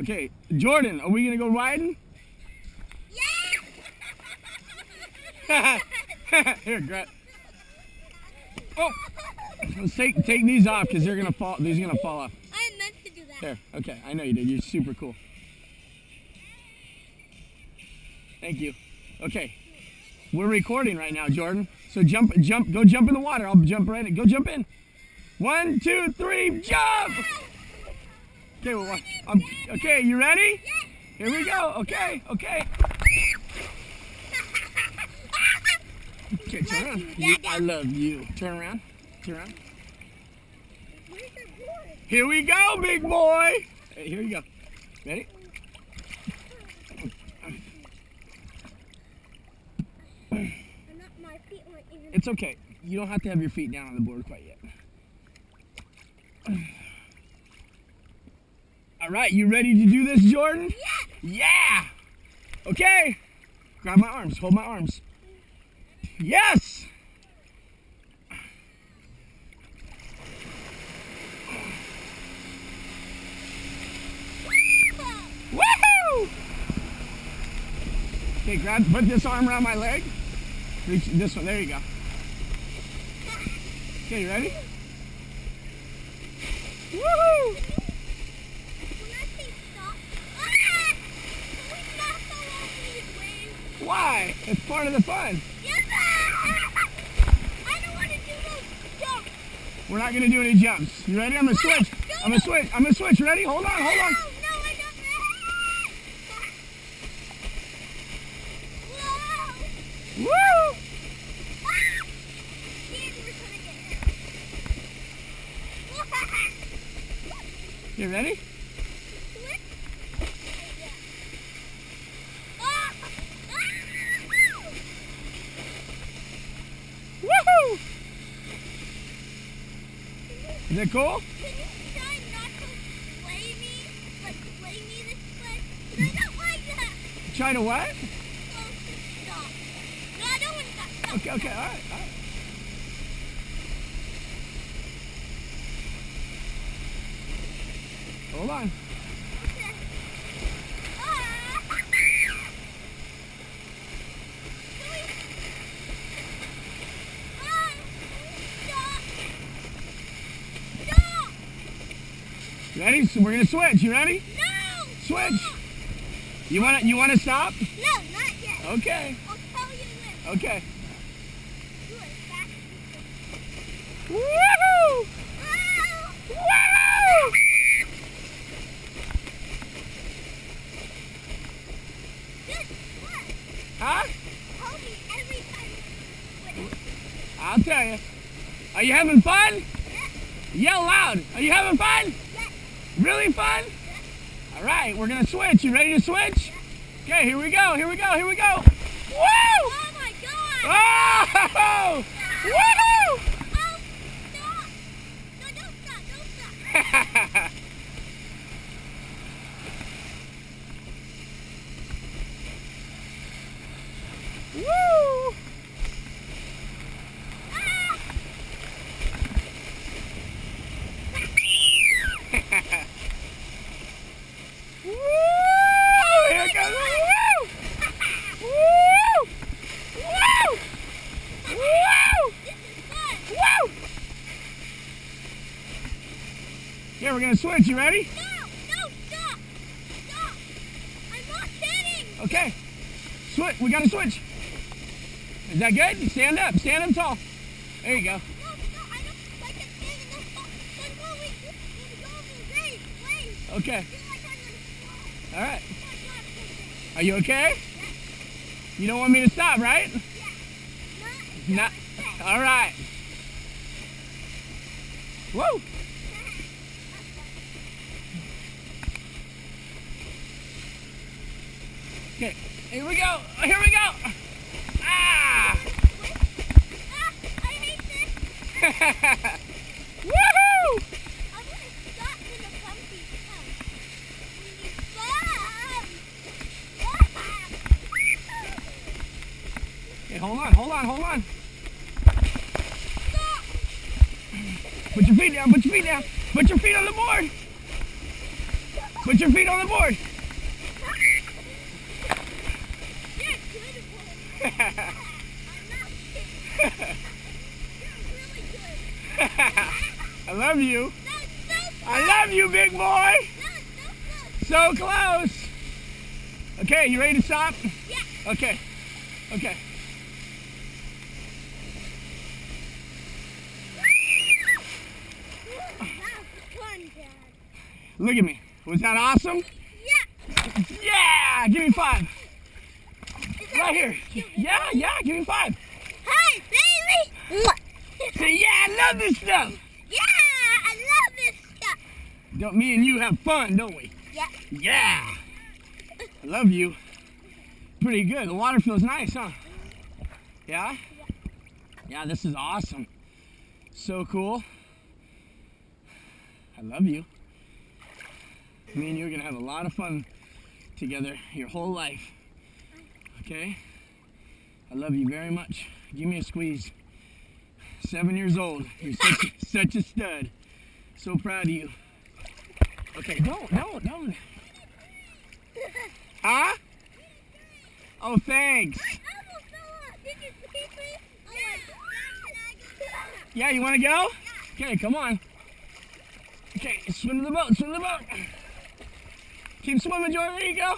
Okay, Jordan, are we gonna go riding? Yeah! Here, grab. Oh! Let's take these off because they're gonna fall. These are gonna fall off. I meant to do that. Here, okay, I know you did. You're super cool. Thank you. Okay, we're recording right now, Jordan. So go jump in the water. I'll jump right in. Go jump in. 1, 2, 3, jump! Okay, okay, you ready? Here we go. Okay. Okay, turn around. I love you. Turn around. Here we go, big boy. Hey, here you go. Ready? It's okay. You don't have to have your feet down on the board quite yet. All right, you ready to do this, Jordan? Yeah! Okay. Grab my arms. Hold my arms. Yes! Woohoo! Okay, put this arm around my leg. Reach this one. There you go. Okay, you ready? Woohoo! Why? It's part of the fun. Yes, I don't want to do those jumps. We're not going to do any jumps. You ready? I'm going to switch. I'm going to switch. Ready? Hold on. No, I don't. Woo! You ready? Woohoo! Is that cool? Can you try not to play me this way? I don't like that. Try to what? Oh, stop. No, I don't want to stop. Okay, all right. Hold on. Okay. Stop. Ready? So we're gonna switch. You ready? No. Switch. You wanna stop? No, not yet. Okay. I'll tell you when. Okay. Do it fast. Woohoo! Woo! Huh? Hold me every time you switch. I'll tell you. Are you having fun? Yes. Yell loud. Are you having fun? Yes. Really fun? Yes. All right, we're gonna switch. You ready to switch? Yes. Okay, here we go. Woo! Oh my God! Oh! Woohoo! Oh, stop! No, don't stop. Woo! Woo! Here it goes. Woo! Woo! Woo! This is fun. Woo! Yeah, we're gonna switch. You ready? No, stop. Stop. I'm not hitting. Okay. Switch. We gotta switch. Is that good? Stand up tall. There you go. No, I don't like it standing up. Then go over Glaze. Okay. Feel like I'm gonna fall. All right. Oh my God, Are you okay? yes. You don't want me to stop, right? Yeah. Not. All right. Woo! Okay. Here we go. Ah! I hate this. Woohoo! I'm gonna stop when the bumpy comes. Fun! Okay, hold on. Stop! Put your feet down. Put your feet on the board. Put your feet on the board. You're good one. I'm not You're really good. I love you. That's so close. I love you, big boy. That's so close. So close. Okay, you ready to stop? Yeah. Okay. Okay. That was fun, Dad. Look at me. Was that awesome? Yeah. Yeah! Give me 5. Right here. Yeah, give me 5. Hi, baby. Say, yeah, I love this stuff. Yeah, I love this stuff. Don't me and you have fun, don't we? Yeah. Yeah. I love you. Pretty good. The water feels nice, huh? Yeah? Yeah, this is awesome. So cool. I love you. Me and you are going to have a lot of fun together your whole life. Okay? I love you very much. Give me a squeeze. 7 years old. You're such a stud. So proud of you. Okay, don't. Huh? Oh, thanks. Yeah, you want to go? Okay, come on. Okay, swim to the boat, Keep swimming, Jordan. There you go.